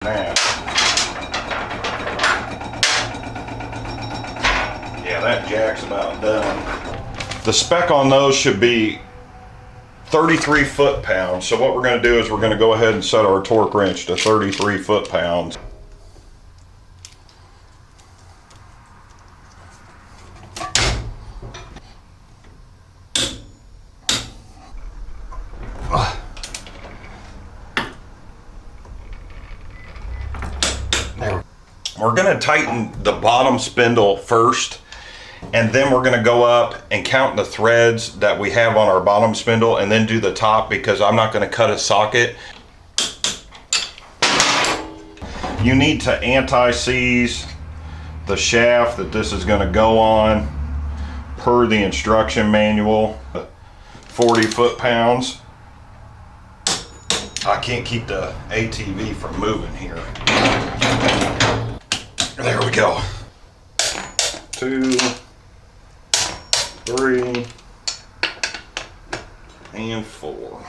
Now, yeah, that jack's about done. The spec on those should be 33 foot-pounds. So what we're going to do is we're going to go ahead and set our torque wrench to 33 foot-pounds. We're going to tighten the bottom spindle first, and then we're going to go up and count the threads that we have on our bottom spindle and then do the top, because I'm not going to cut a socket. You need to anti-seize the shaft that this is going to go on per the instruction manual. 40 foot-pounds. I can't keep the ATV from moving here. There we go. 2, 3, and 4.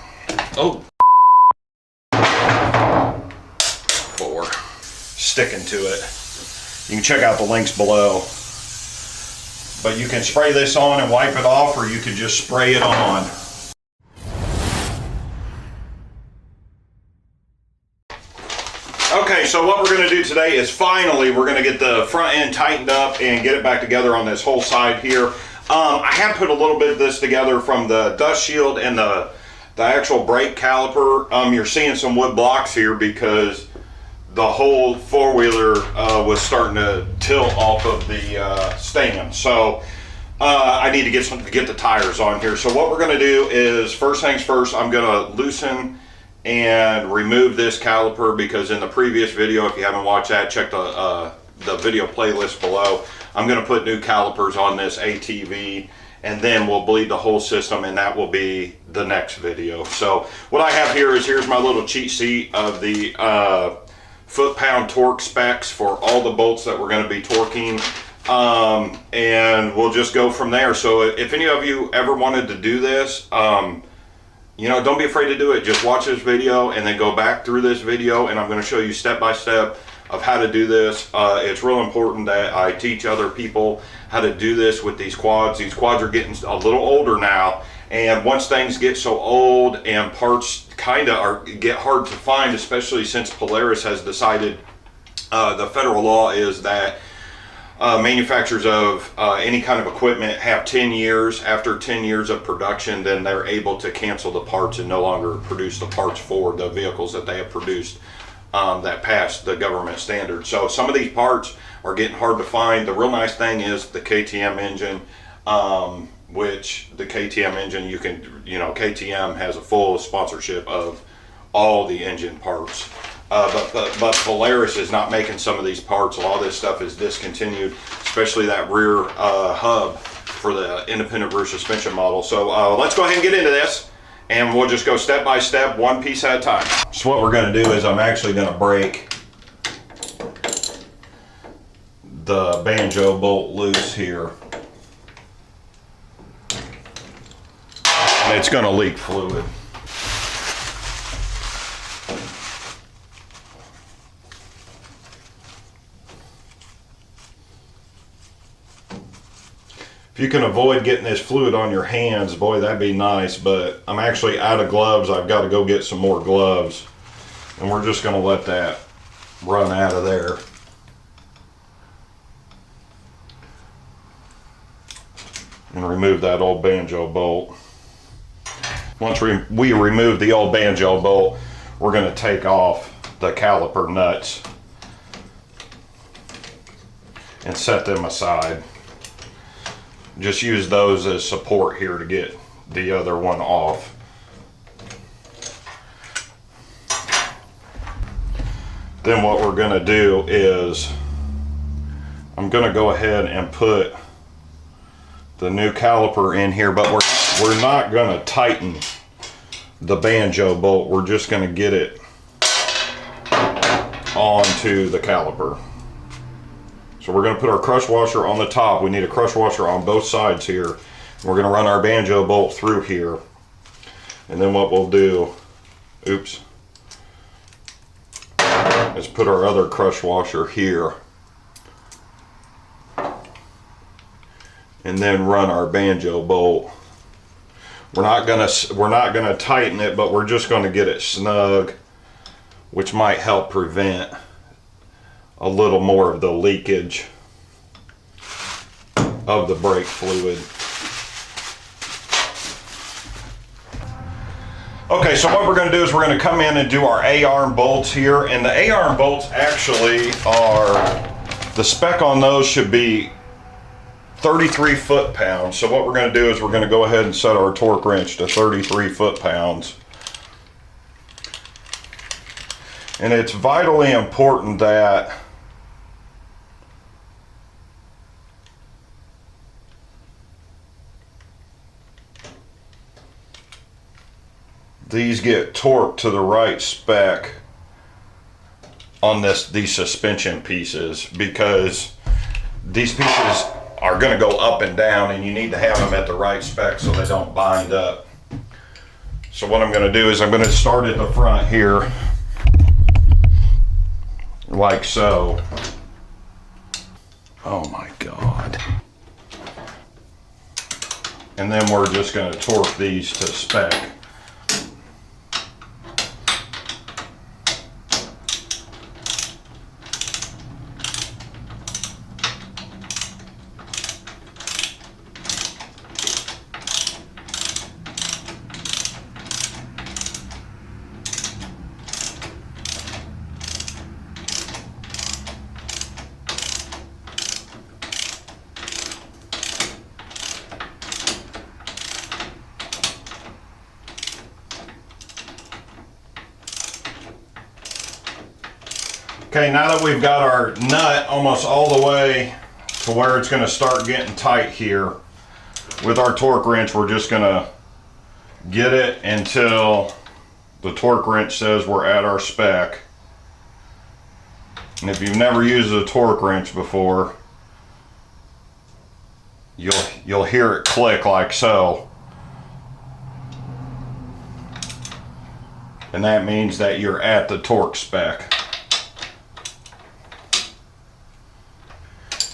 Oh. 4. Sticking to it. You can check out the links below. But you can spray this on and wipe it off, or you can just spray it on. Okay, so what we're going to do today is finally we're going to get the front end tightened up and get it back together on this whole side here. I have put a little bit of this together from the dust shield and the actual brake caliper. You're seeing some wood blocks here because the whole four-wheeler was starting to tilt off of the stand. So I need to get the tires on here. So what we're going to do is, first things first, I'm going to loosen and remove this caliper, because in the previous video, if you haven't watched that, check the video playlist below. I'm going to put new calipers on this ATV, and then we'll bleed the whole system, and that will be the next video. So what I have here is, here's my little cheat sheet of the foot-pound torque specs for all the bolts that we're going to be torquing, and we'll just go from there. So if any of you ever wanted to do this, you know, don't be afraid to do it. Just watch this video and then go back through this video, and I'm going to show you step by step of how to do this. It's real important that I teach other people how to do this with these quads. These quads are getting a little older now, and once things get so old and parts kind of get hard to find, especially since Polaris has decided, the federal law is that manufacturers of any kind of equipment have 10 years. After 10 years of production, then they're able to cancel the parts and no longer produce the parts for the vehicles that they have produced that passed the government standard. So some of these parts are getting hard to find. The real nice thing is the KTM engine, which the KTM engine, KTM has a full sponsorship of all the engine parts. But Polaris is not making some of these parts. A lot of this stuff is discontinued, especially that rear hub for the independent rear suspension model. So let's go ahead and get into this, and we'll just go step by step, one piece at a time. So what we're going to do is, I'm actually going to break the banjo bolt loose here, and it's going to leak fluid. If you can avoid getting this fluid on your hands, boy, that'd be nice, but I'm actually out of gloves. I've got to go get some more gloves, and we're just going to let that run out of there. And remove that old banjo bolt. Once we remove the old banjo bolt, we're going to take off the caliper nuts and set them aside. Just use those as support here to get the other one off. Then what we're going to do is, I'm going to go ahead and put the new caliper in here, but we're not going to tighten the banjo bolt. We're just going to get it onto the caliper. So we're going to put our crush washer on the top. We need a crush washer on both sides here. We're going to run our banjo bolt through here. And then what we'll do, oops. is put our other crush washer here. And then run our banjo bolt. We're not gonna tighten it, but we're just gonna get it snug, which might help prevent a little more of the leakage of the brake fluid. Okay, so what we're going to do is we're going to come in and do our A-arm bolts here, and the A-arm bolts actually are, the spec on those should be 33 foot-pounds. So what we're going to do is we're going to go ahead and set our torque wrench to 33 foot-pounds. And it's vitally important that these get torqued to the right spec on these suspension pieces, because these pieces are going to go up and down and you need to have them at the right spec so they don't bind up. So what I'm going to do is I'm going to start at the front here like so. Oh my God. And then we're just going to torque these to spec. Okay, now that we've got our nut almost all the way to where it's going to start getting tight here, with our torque wrench, we're just going to get it until the torque wrench says we're at our spec. And if you've never used a torque wrench before, you'll hear it click like so. And that means that you're at the torque spec.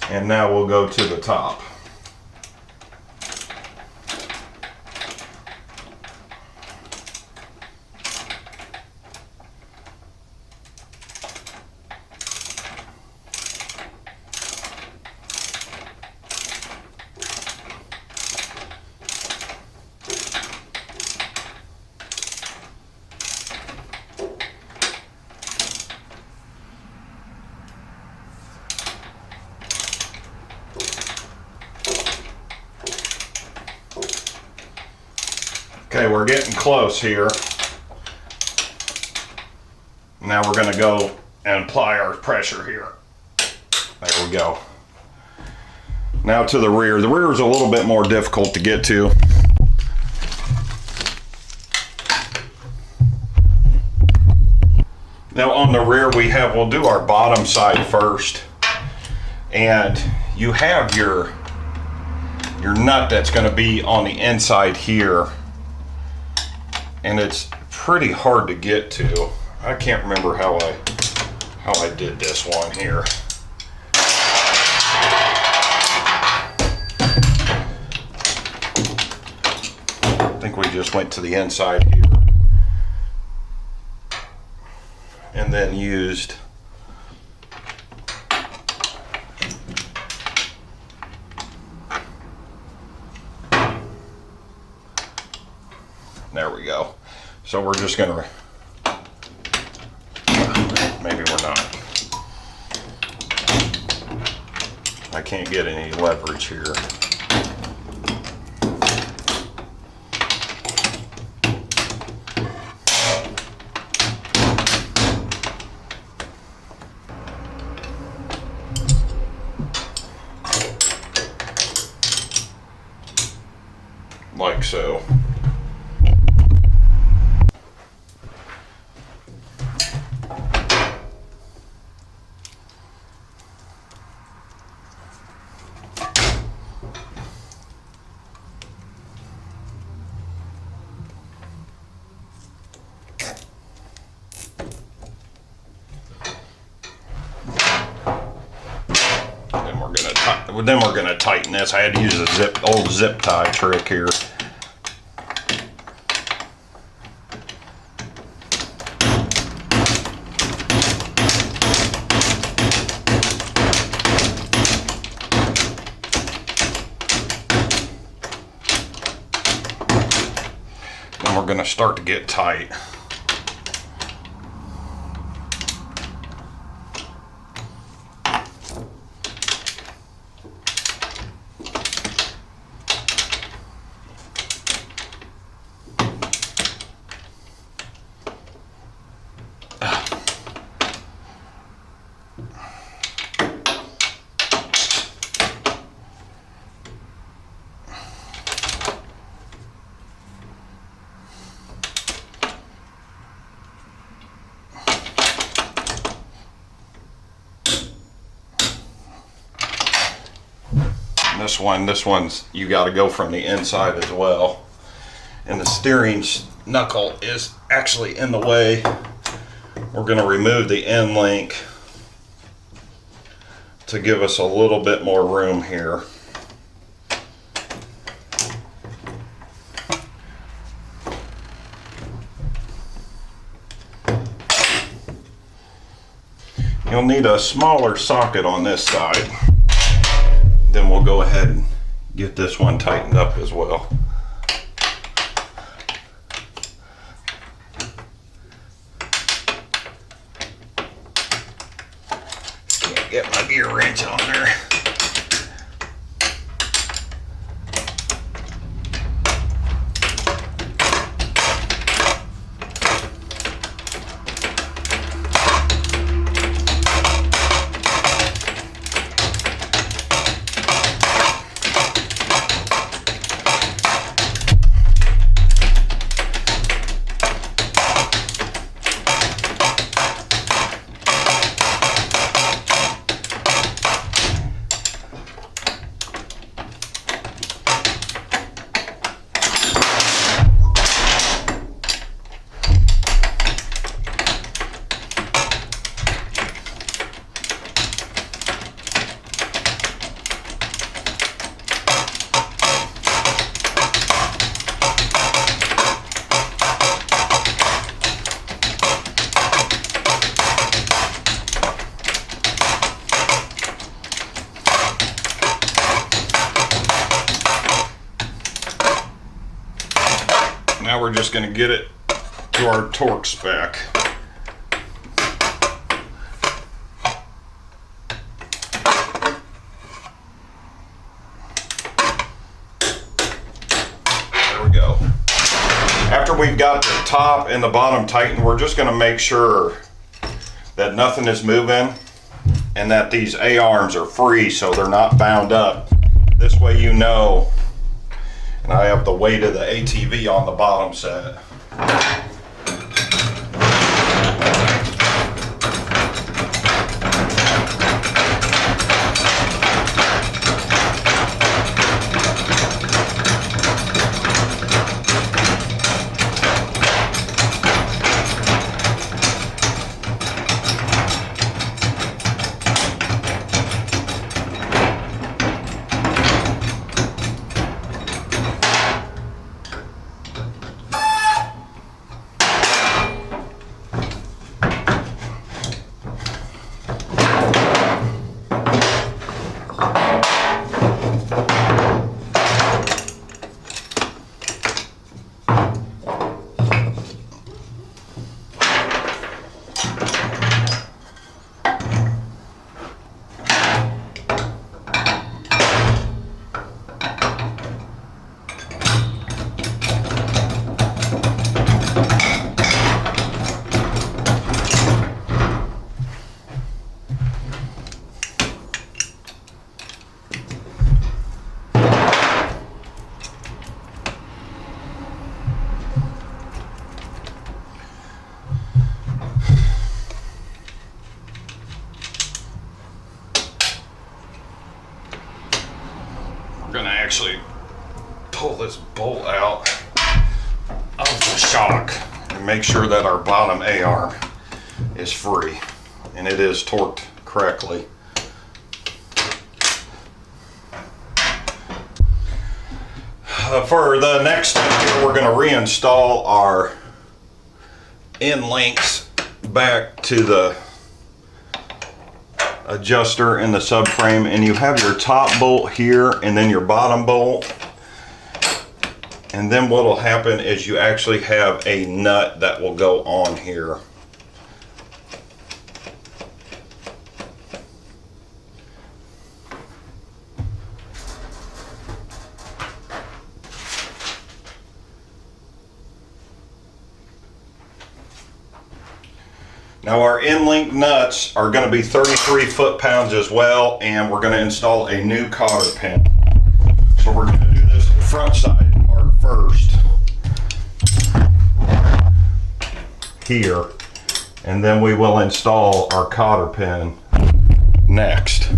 And now we'll go to the top. Okay, we're getting close here. Now we're going to go and apply our pressure here. There we go. Now to the rear. The rear is a little bit more difficult to get to. Now on the rear we'll do our bottom side first. And you have your nut that's going to be on the inside here. And it's pretty hard to get to. I can't remember how I did this one here. I think we just went to the inside here and then used there we go. So we're just going to, maybe we're not. I can't get any leverage here. Like so. then we're going to tighten this. I had to use a old zip tie trick here. Then we're going to start to get tight. This one's you got to go from the inside as well, and the steering knuckle is actually in the way. We're going to remove the end link to give us a little bit more room here. You'll need a smaller socket on this side. Then we'll go ahead and get this one tightened up as well. Can't get my gear wrench on there. Now we're just going to get it to our torque spec. There we go. After we've got the top and the bottom tightened, we're just going to make sure that nothing is moving and that these A-arms are free so they're not bound up. This way you know. And I have the weight of the ATV on the bottom set. Gonna actually pull this bolt out of the shock and make sure that our bottom A-arm is free and it is torqued correctly. For the next step here, we're going to reinstall our end links back to the adjuster in the subframe, and you have your top bolt here and then your bottom bolt. And then what will happen is you actually have a nut that will go on here. Now our Endlink nuts are going to be 33 foot-pounds as well, and we're going to install a new cotter pin. So we're going to do this front side part first here, and then we will install our cotter pin next.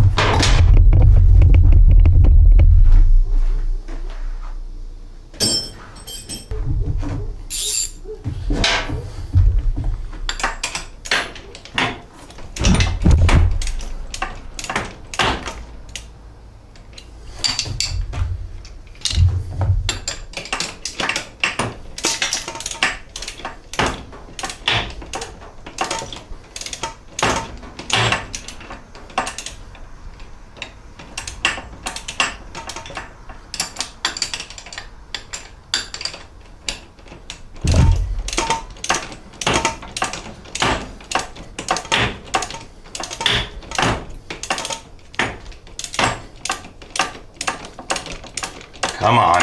Come on.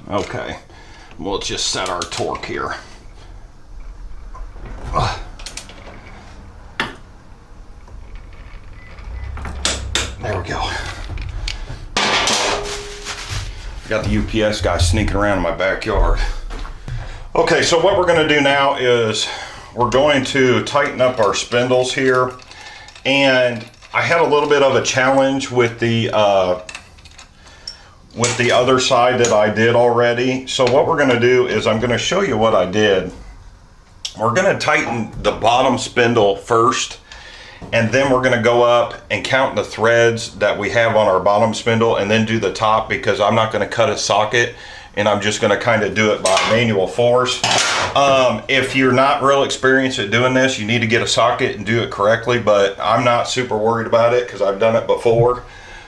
Okay, we'll just set our torque here. There we go. Got the UPS guy sneaking around in my backyard. Okay, so what we're going to do now is we're going to tighten up our spindles here. And I had a little bit of a challenge with the other side that I did already. So what we're going to do is I'm going to show you what I did. We're going to tighten the bottom spindle first, and then we're going to go up and count the threads that we have on our bottom spindle, and then do the top, because I'm not going to cut a socket, and I'm just going to kind of do it by manual force. If you're not real experienced at doing this, you need to get a socket and do it correctly, but I'm not super worried about it because I've done it before.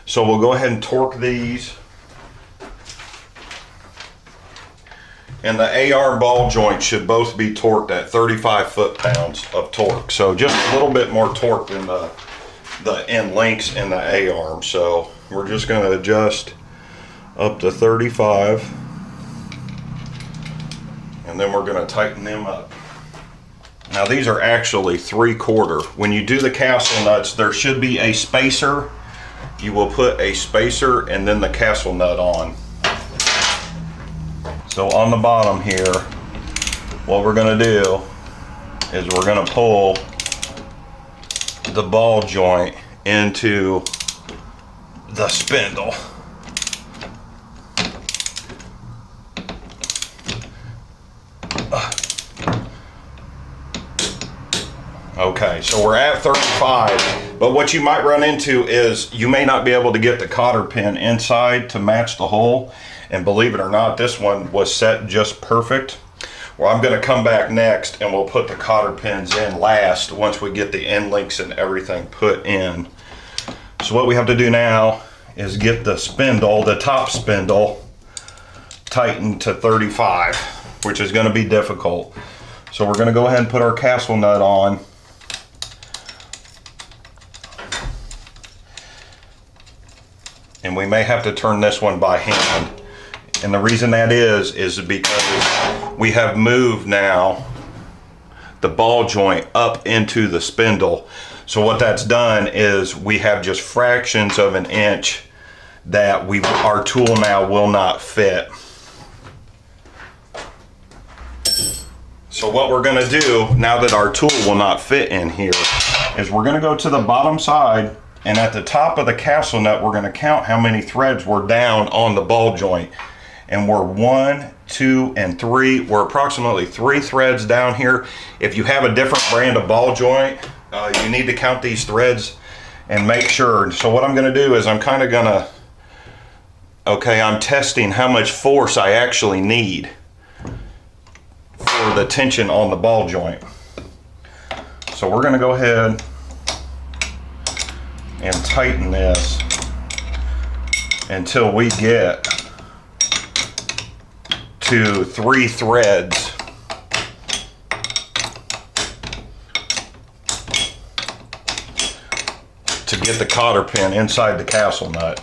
So we'll go ahead and torque these. And the AR ball joints should both be torqued at 35 foot-pounds of torque. So just a little bit more torque than the end links and the A-arm. So we're just going to adjust up to 35. And then we're going to tighten them up. Now these are actually 3/4. When you do the castle nuts, there should be a spacer. You will put a spacer and then the castle nut on. So on the bottom here, what we're going to do is we're going to pull the ball joint into the spindle. Okay, so we're at 35, but what you might run into is you may not be able to get the cotter pin inside to match the hole, and believe it or not, this one was set just perfect. Well, I'm going to come back next and we'll put the cotter pins in last once we get the end links and everything put in. So what we have to do now is get the spindle, the top spindle, tightened to 35, which is going to be difficult. So we're going to go ahead and put our castle nut on. And we may have to turn this one by hand. And the reason that is because we have moved now the ball joint up into the spindle. So what that's done is we have just fractions of an inch that our tool now will not fit. So what we're going to do now that our tool will not fit in here is we're going to go to the bottom side, and at the top of the castle nut we're going to count how many threads we're down on the ball joint. And we're 1, 2, and 3. We're approximately 3 threads down here. If you have a different brand of ball joint, you need to count these threads and make sure. So what I'm going to do is I'm kind of going to, okay, I'm testing how much force I actually need for the tension on the ball joint. So we're going to go ahead and tighten this until we get to 3 threads. To get the cotter pin inside the castle nut.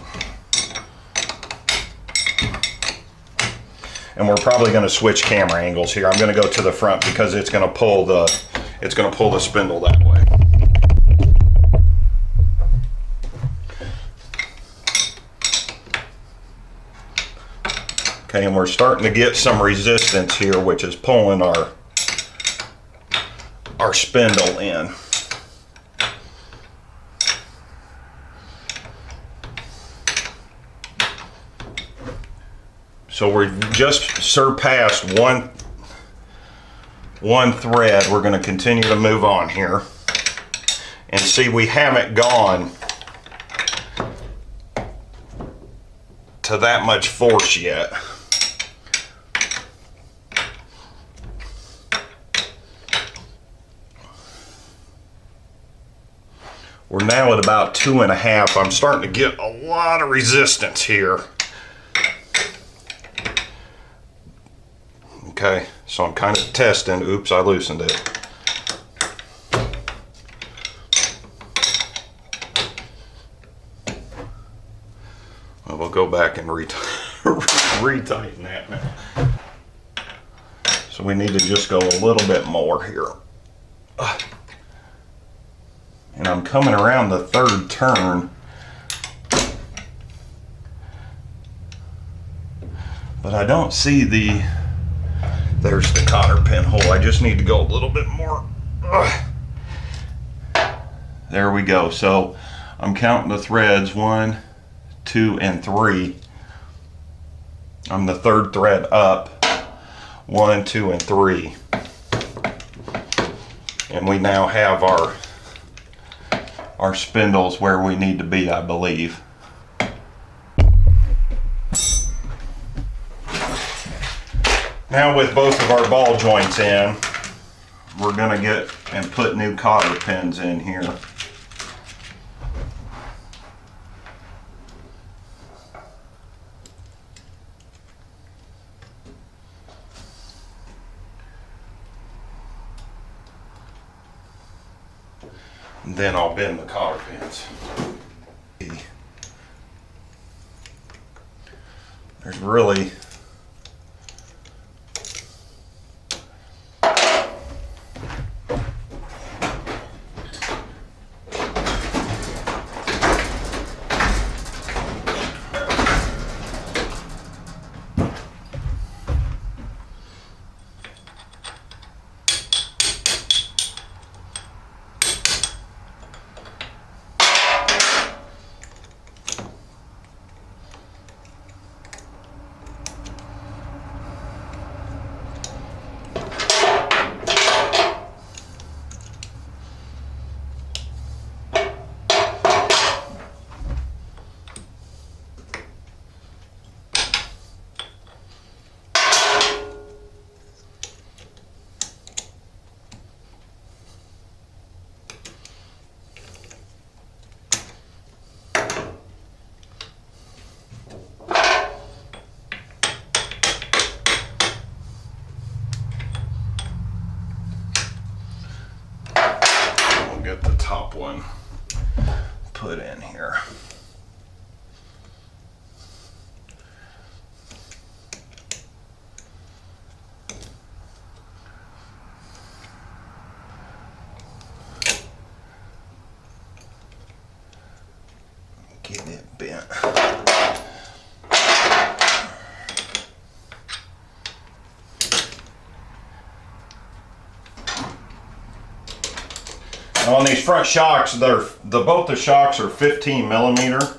And we're probably going to switch camera angles here. I'm going to go to the front because it's going to pull the spindle that way. Okay, and we're starting to get some resistance here, which is pulling our spindle in. So we're just surpassed one thread. We're going to continue to move on here. And see, we haven't gone to that much force yet. We're now at about 2.5. I'm starting to get a lot of resistance here. Okay, so I'm kind of testing. Oops, I loosened it. Well, we'll go back and retighten that now. So we need to just go a little bit more here. And I'm coming around the 3rd turn. But I don't see there's the cotter pin hole. I just need to go a little bit more. There we go. So I'm counting the threads, 1, 2, and 3. I'm the 3rd thread up. 1, 2, and 3. And we now have our spindles where we need to be, I believe. Now with both of our ball joints in, we're going to get and put new cotter pins in here. And then I'll bend the cotter pins. There's really get the top one put in here. Get it bent. On these front shocks, both the shocks are 15 millimeter,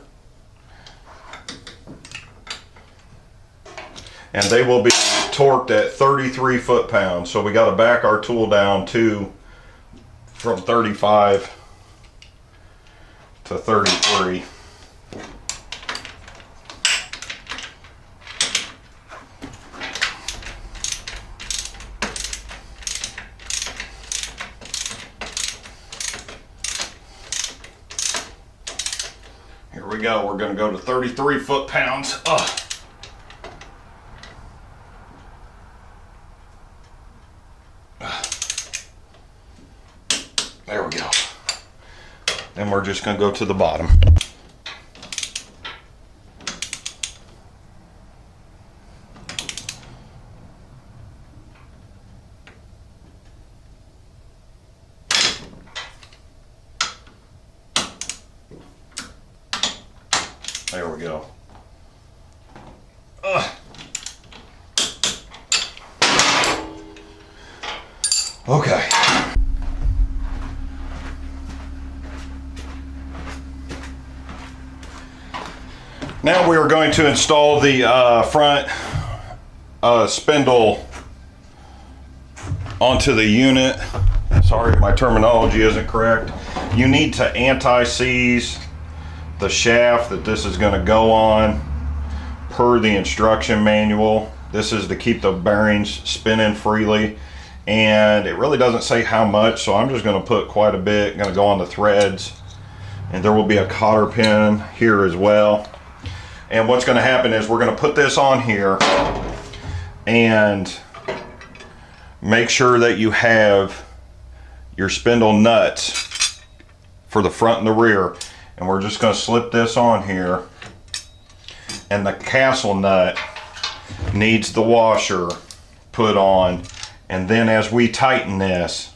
and they will be torqued at 33 foot-pounds. So we got to back our tool down from 35 to 33. Here we go. We're going to go to 33 foot-pounds. There we go. Then we're just going to go to the bottom. There we go. Okay. Now we are going to install the front spindle onto the unit. Sorry if my terminology isn't correct. You need to anti-seize the shaft that this is going to go on per the instruction manual. This is to keep the bearings spinning freely, and it really doesn't say how much, so I'm just going to put quite a bit. Going to go on the threads, and there will be a cotter pin here as well. And what's going to happen is we're going to put this on here and make sure that you have your spindle nuts for the front and the rear. And we're just going to slip this on here. And the castle nut needs the washer put on. And then as we tighten this,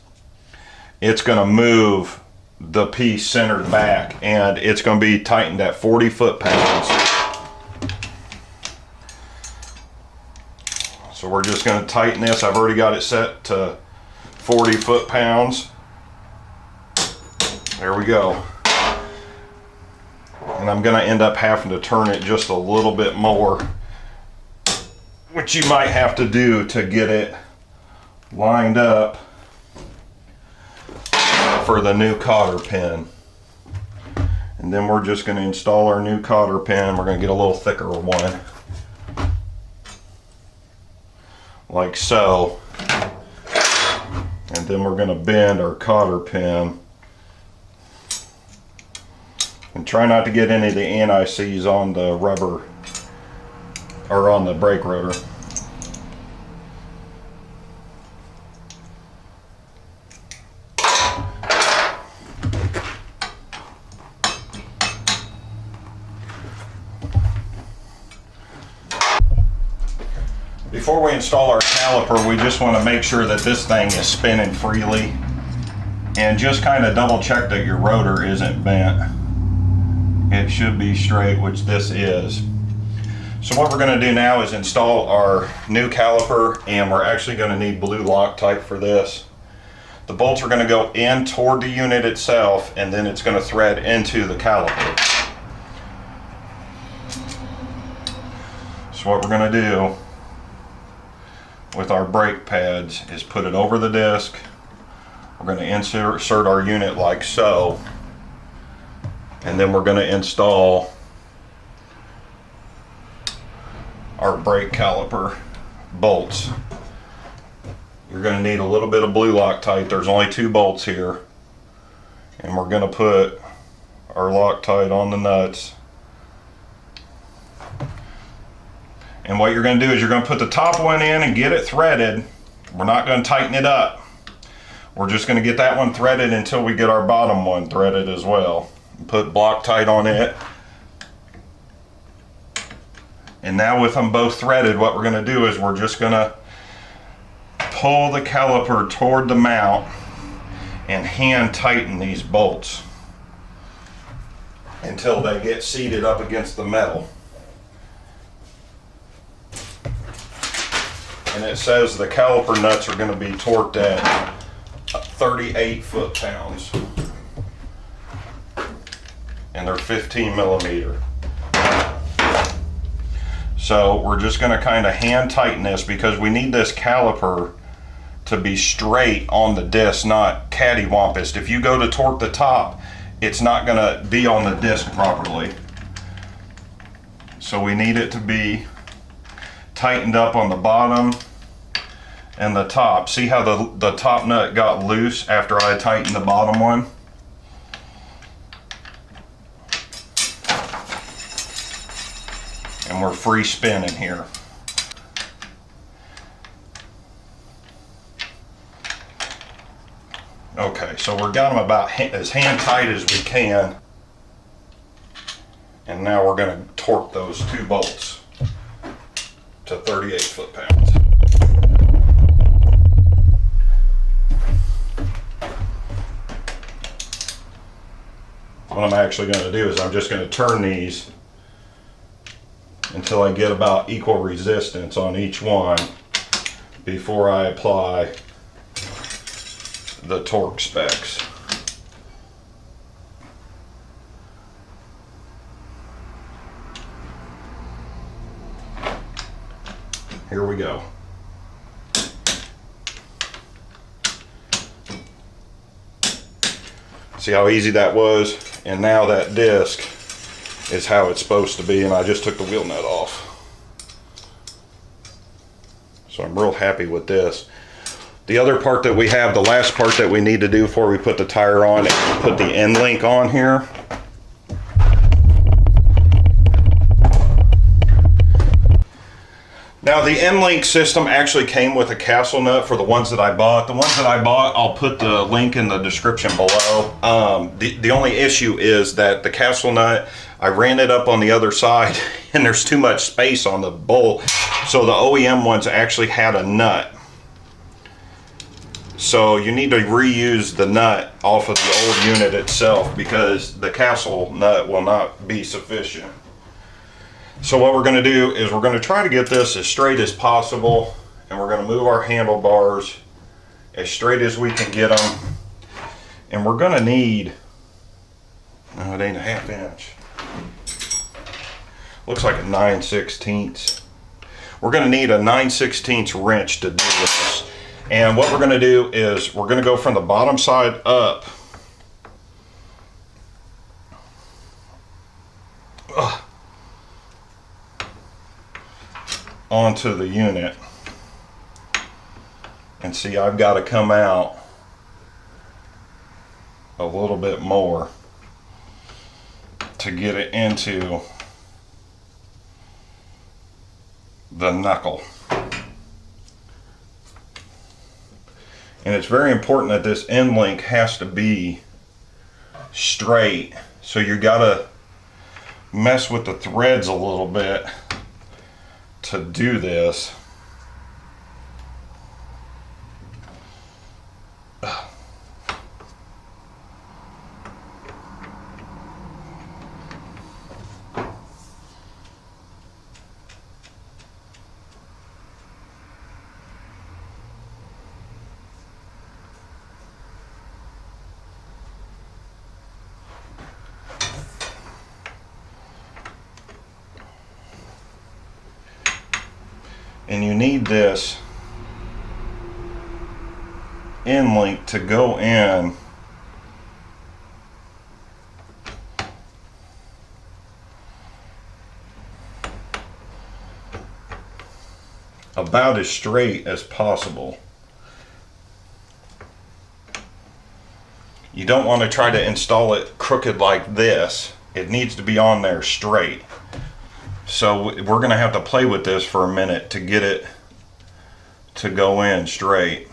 it's going to move the piece centered back. And it's going to be tightened at 40 foot-pounds. So we're just going to tighten this. I've already got it set to 40 foot-pounds. There we go. And I'm going to end up having to turn it just a little bit more, which you might have to do to get it lined up for the new cotter pin. And then we're just going to install our new cotter pin. We're going to get a little thicker one, like so. And then we're going to bend our cotter pin. And try not to get any of the anti-seize on the rubber or on the brake rotor. Before we install our caliper, we just want to make sure that this thing is spinning freely, and just kind of double check that your rotor isn't bent. It should be straight, which this is. So what we're going to do now is install our new caliper, and we're actually going to need blue Loctite for this. The bolts are going to go in toward the unit itself, and then it's going to thread into the caliper. So what we're going to do with our brake pads is put it over the disc. We're going to insert our unit like so. And then we're going to install our brake caliper bolts. You're going to need a little bit of blue Loctite. There's only 2 bolts here. And we're going to put our Loctite on the nuts. And what you're going to do is you're going to put the top one in and get it threaded. We're not going to tighten it up. We're just going to get that one threaded until we get our bottom one threaded as well. Put Loctite on it. And now with them both threaded, what we're going to do is we're just going to pull the caliper toward the mount and hand tighten these bolts until they get seated up against the metal. And it says the caliper nuts are going to be torqued at 38 foot-pounds. And they're 15 millimeter. So we're just going to kind of hand tighten this because we need this caliper to be straight on the disc, not cattywampus. If you go to torque the top it's not going to be on the disc properly. So we need it to be tightened up on the bottom and the top. See how the top nut got loose after I tightened the bottom one? And we're free spinning here. Okay, so we've got them about as hand tight as we can. And now we're going to torque those 2 bolts to 38 foot-pounds. What I'm actually going to do is I'm just going to turn these until I get about equal resistance on each one before I apply the torque specs. Here we go. See how easy that was? And now that disc is how it's supposed to be, and I just took the wheel nut off. So I'm real happy with this. The other part that we have, the last part that we need to do before we put the tire on is put the Endlink on here. Now the Endlink system actually came with a castle nut for the ones that I bought. The ones that I bought, I'll put the link in the description below. The only issue is that the castle nut, I ran it up on the other side and there's too much space on the bolt. So the OEM ones actually had a nut. So you need to reuse the nut off of the old unit itself because the castle nut will not be sufficient. So what we're going to do is we're going to try to get this as straight as possible, and we're going to move our handlebars as straight as we can get them. And we're going to need, no, it ain't a 1/2 inch. Looks like a 9/16. We're going to need a 9/16 wrench to do this. And what we're going to do is we're going to go from the bottom side up. Onto the unit. And see, I've got to come out a little bit more to get it into the knuckle. And it's very important that this end link has to be straight. So you gotta mess with the threads a little bit to do this. And you need this end link to go in about as straight as possible. You don't want to try to install it crooked like this. It needs to be on there straight. So we're going to have to play with this for a minute to get it to go in straight.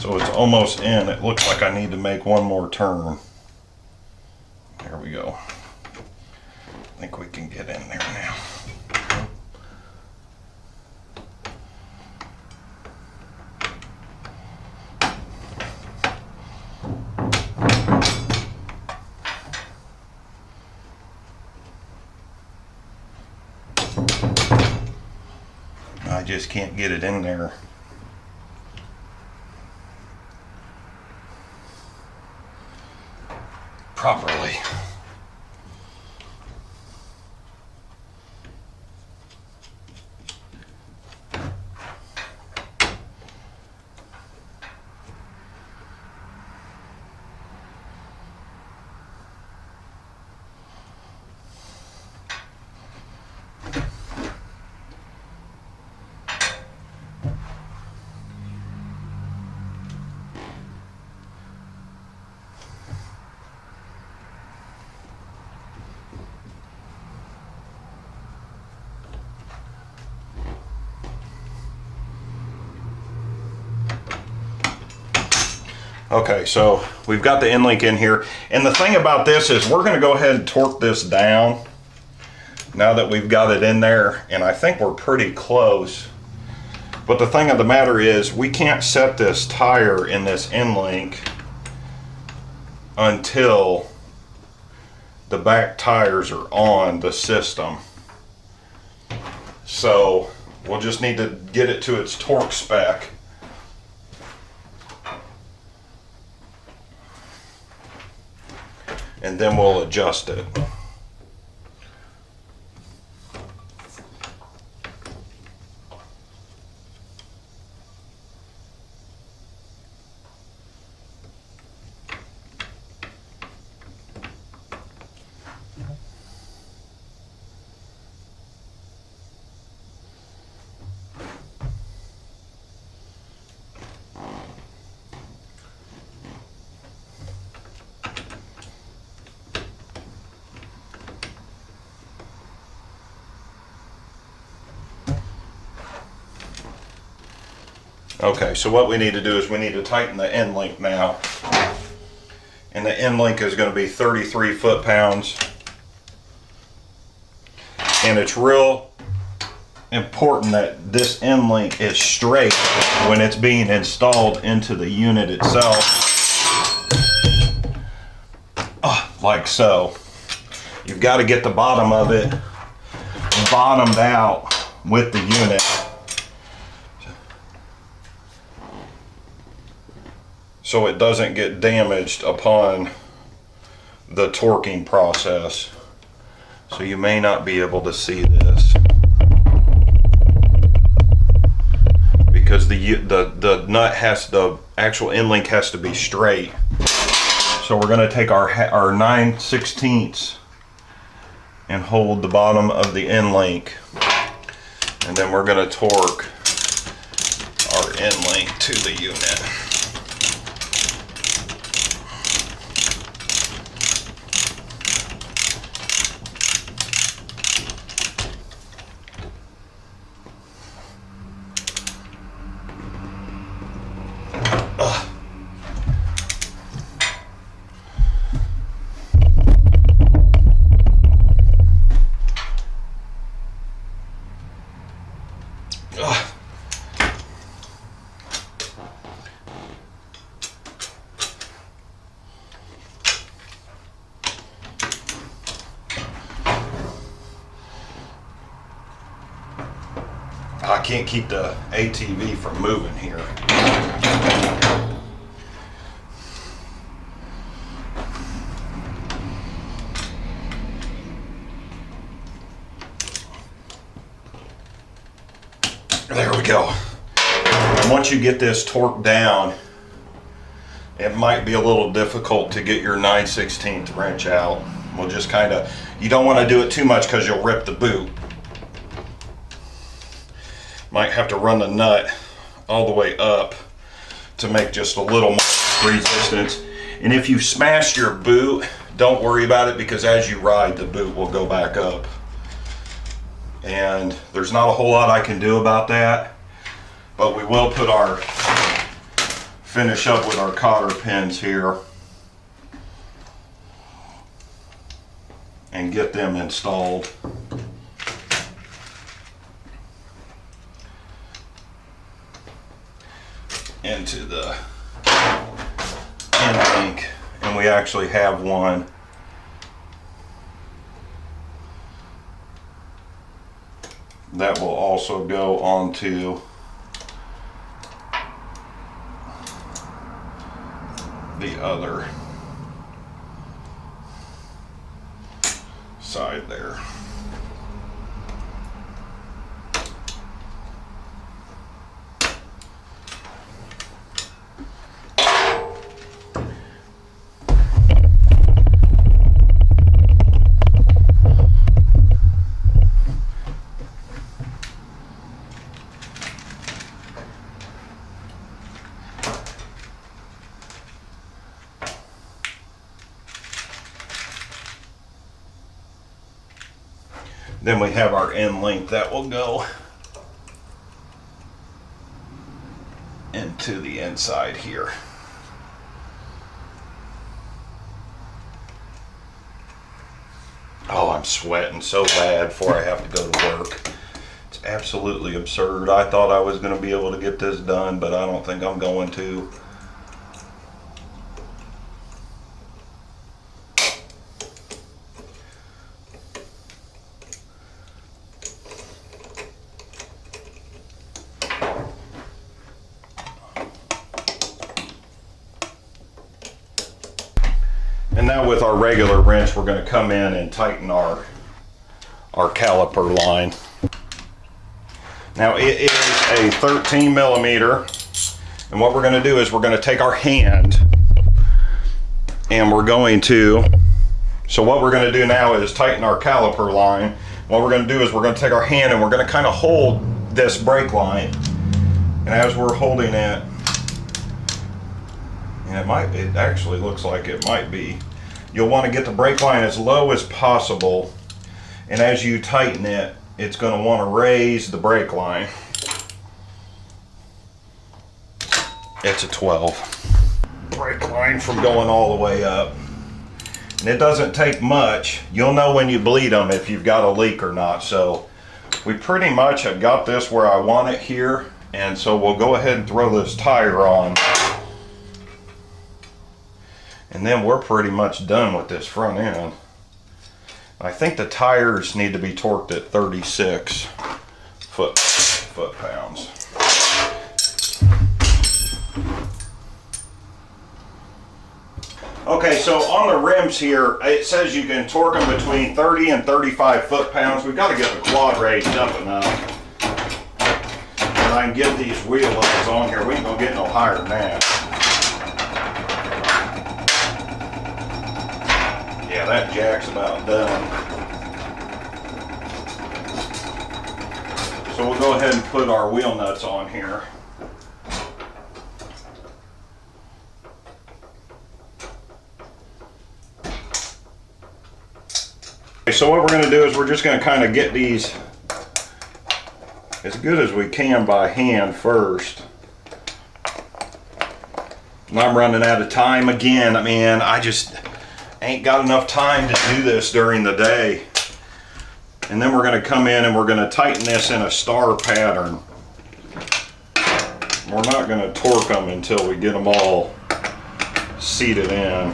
So it's almost in. It looks like I need to make one more turn. There we go. I think we can get in there now. I just can't get it in there properly. Okay, so we've got the Endlink in here. And the thing about this is we're going to go ahead and torque this down now that we've got it in there. And I think we're pretty close. But the thing of the matter is we can't set this tire in this Endlink until the back tires are on the system. So we'll just need to get it to its torque spec. And then we'll adjust it. Okay, so what we need to do is we need to tighten the Endlink now. And the Endlink is going to be 33 foot-pounds. And it's real important that this Endlink is straight when it's being installed into the unit itself. Like so. You've got to get the bottom of it bottomed out with the unit. So it doesn't get damaged upon the torquing process. So you may not be able to see this because the nut has, the actual Endlink has to be straight. So we're going to take our 9/16 and hold the bottom of the Endlink, and then we're going to torque our Endlink to the unit. I can't keep the ATV from moving here. There we go. And once you get this torqued down, it might be a little difficult to get your 9/16 wrench out. We'll just kind of, you don't want to do it too much because you'll rip the boot. Might have to run the nut all the way up to make just a little more resistance. And if you smash your boot, don't worry about it, because as you ride, the boot will go back up. And there's not a whole lot I can do about that, but we will put our, finish up with our cotter pins here and get them installed. Into the Endlink, and we actually have one that will also also go onto the other side there. Then we have our end link that will go into the inside here. Oh, I'm sweating so bad before I have to go to work. It's absolutely absurd. I thought I was going to be able to get this done, but I don't think I'm going to. And now with our regular wrench, we're going to come in and tighten our caliper line. Now it is a 13 millimeter, and what we're going to do is we're going to take our hand and we're going to, so what we're going to do now is tighten our caliper line. What we're going to do is we're going to take our hand and we're going to kind of hold this brake line, and as we're holding it, and it actually looks like it might be, you'll want to get the brake line as low as possible, and as you tighten it, it's going to want to raise the brake line. It's a 12 brake line from going all the way up, and it doesn't take much. You'll know when you bleed them if you've got a leak or not. So we pretty much have got this where I want it here, and so we'll go ahead and throw this tire on. And then we're pretty much done with this front end. I think the tires need to be torqued at 36 foot-pounds. Okay, so on the rims here, it says you can torque them between 30 and 35 foot-pounds. We've got to get the quad raised up enough. And I can get these wheel levels on here. We ain't gonna get no higher than that. Yeah, that jack's about done. So we'll go ahead and put our wheel nuts on here. Okay, so what we're going to do is we're just going to kind of get these as good as we can by hand first. And I'm running out of time again. I mean, I just ain't got enough time to do this during the day. And then we're going to come in and we're going to tighten this in a star pattern. We're not going to torque them until we get them all seated in.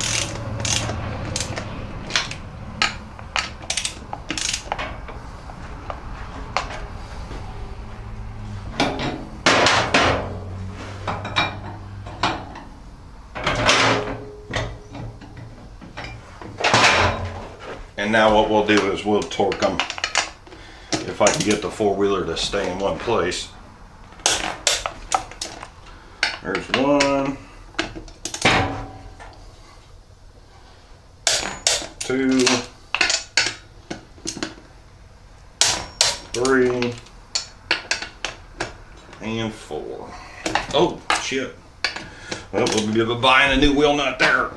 And now what we'll do is we'll torque them, if I can get the four-wheeler to stay in one place. There's 1, 2, 3, and 4. Oh, shit. Well, we'll be buying a new wheel nut there.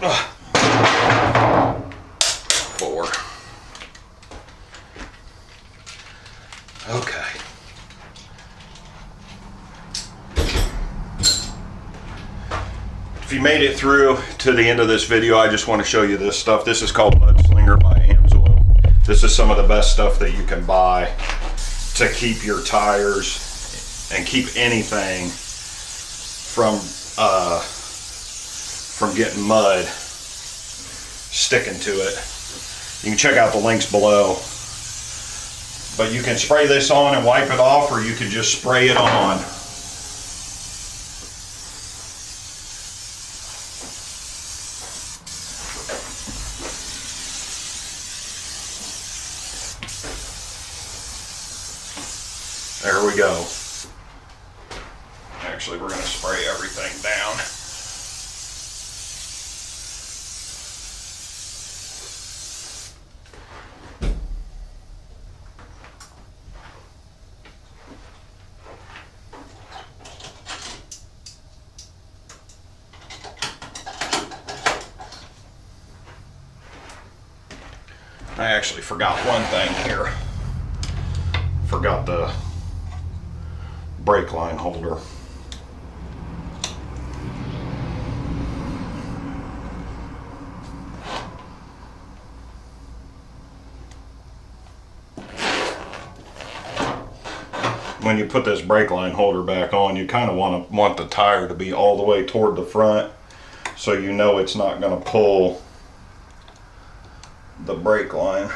Ugh. 4. Okay. If you made it through to the end of this video, I just want to show you this stuff. This is called Mudslinger by Amsoil. This is some of the best stuff that you can buy to keep your tires and keep anything from getting mud sticking to it. You can check out the links below. But you can spray this on and wipe it off, or you can just spray it on. There we go. Actually, we're going to spray everything down. I actually forgot one thing here. Forgot the brake line holder. When you put this brake line holder back on, you kind of want the tire to be all the way toward the front, so you know it's not going to pull the brake line.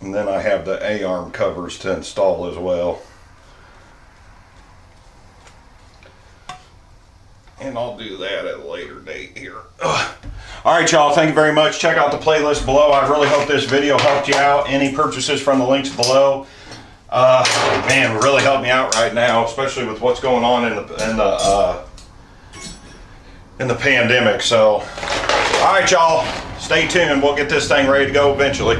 And then I have the A-arm covers to install as well. And I'll do that at a later date here. Alright y'all, thank you very much. Check out the playlist below. I really hope this video helped you out. Any purchases from the links below, man, really helped me out right now, especially with what's going on in the pandemic. So, alright y'all, stay tuned. We'll get this thing ready to go eventually.